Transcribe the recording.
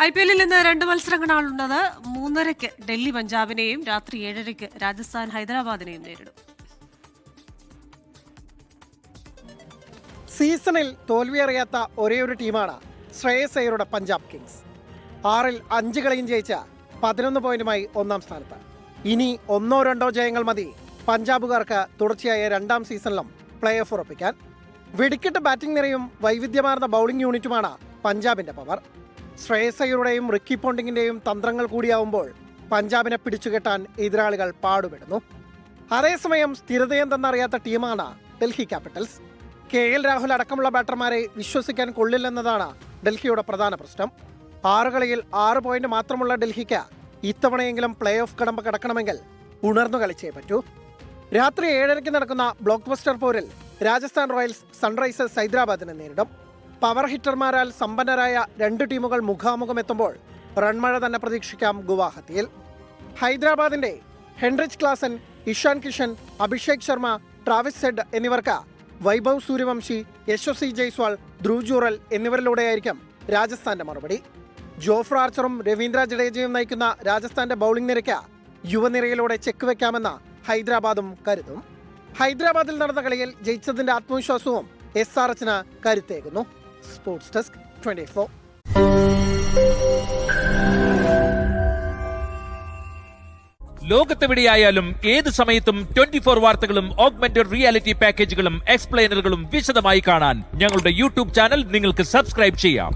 IPL-ൽ ഇന്ന് 2 മത്സരങ്ങളാണുള്ളത്. 3:30-ക്ക് ഡൽഹി പഞ്ചാബിനെയും രാത്രി 7:30-ക്ക് രാജസ്ഥാൻ ഹൈദരാബാദിനെയും നേരിടും. സീസണിൽ തോൽവിയറിയാത്ത ഒരേയൊരു ടീമാണ് ശ്രേയസ് അയ്യരുടെ പഞ്ചാബ് കിങ്സ്. 6-ൽ 5 കളിയും ജയിച്ച 11 പോയിന്റുമായി ഒന്നാം സ്ഥാനത്ത്. ഇനി 1-2 ജയങ്ങൾ മതി പഞ്ചാബുകാർക്ക് തുടർച്ചയായ 2ാം സീസണിലും പ്ലേ ഓഫ് ഉറപ്പിക്കാൻ. വെടിക്കെട്ട് ബാറ്റിംഗ് നിരയും വൈവിധ്യമാർന്ന ബൗളിംഗ് യൂണിറ്റുമാണ് പഞ്ചാബിന്റെ പവർ. ശ്രേയസ് അയ്യരുടെയും റിക്കി പോണ്ടിങ്ങിന്റെയും തന്ത്രങ്ങൾ കൂടിയാവുമ്പോൾ പഞ്ചാബിനെ പിടിച്ചുകെട്ടാൻ എതിരാളികൾ പാടുപെടുന്നു. അതേസമയം സ്ഥിരതയെന്തെന്നറിയാത്ത ടീമാണ് ഡൽഹി ക്യാപിറ്റൽസ്. KL രാഹുൽ അടക്കമുള്ള ബാറ്റർമാരെ വിശ്വസിക്കാൻ കൊള്ളില്ലെന്നതാണ് ഡൽഹിയുടെ പ്രധാന പ്രശ്നം. 6 കളിയിൽ 6 പോയിന്റ് മാത്രമുള്ള ഡൽഹിക്ക് ഇത്തവണയെങ്കിലും പ്ലേ ഓഫ് കടമ്പ കടക്കണമെങ്കിൽ ഉണർന്നു കളിച്ചേ പറ്റൂ. രാത്രി 7:30-ക്ക് നടക്കുന്ന ബ്ലോക്ക് ബസ്റ്റർ പോരിൽ രാജസ്ഥാൻ റോയൽസ് സൺറൈസേഴ്സ് ഹൈദരാബാദിനെ നേരിടും. പവർ ഹിറ്റർമാരാൽ സമ്പന്നരായ 2 ടീമുകൾ മുഖാമുഖം എത്തുമ്പോൾ റൺമഴ തന്നെ പ്രതീക്ഷിക്കാം ഗുവാഹത്തിയിൽ. ഹൈദരാബാദിന്റെ Heinrich Klaasen, Ishan Kishan, Abhishek Sharma, Travis Head എന്നിവർക്ക് വൈഭവ് സൂര്യവംശി, യശസ്വി ജയ്സ്വാൾ, ധ്രുവ് ജുറൽ എന്നിവരിലൂടെയായിരിക്കും രാജസ്ഥാന്റെ മറുപടി. ജോഫ്ര ആർച്ചറും രവീന്ദ്ര ജഡേജയും നയിക്കുന്ന രാജസ്ഥാന്റെ ബൗളിംഗ് നിരയ്ക്ക് യുവനിരയിലൂടെ ചെക്ക് വെക്കാമെന്ന് ഹൈദരാബാദും കരുതും. ഹൈദരാബാദിൽ നടന്ന കളിയിൽ ജയിച്ചതിന്റെ ആത്മവിശ്വാസവും SRHന് കരുത്തേകുന്നു. Sports desk 24. ലോകത്തെവിടെയായാലും ഏത് സമയത്തും 24 വാർത്തകളും ഓഗ്മെന്റഡ് റിയാലിറ്റി പാക്കേജുകളും എക്സ്പ്ലെയിനറുകളും വിശദമായി കാണാൻ ഞങ്ങളുടെ YouTube ചാനൽ നിങ്ങൾക്ക് സബ്സ്ക്രൈബ് ചെയ്യാം.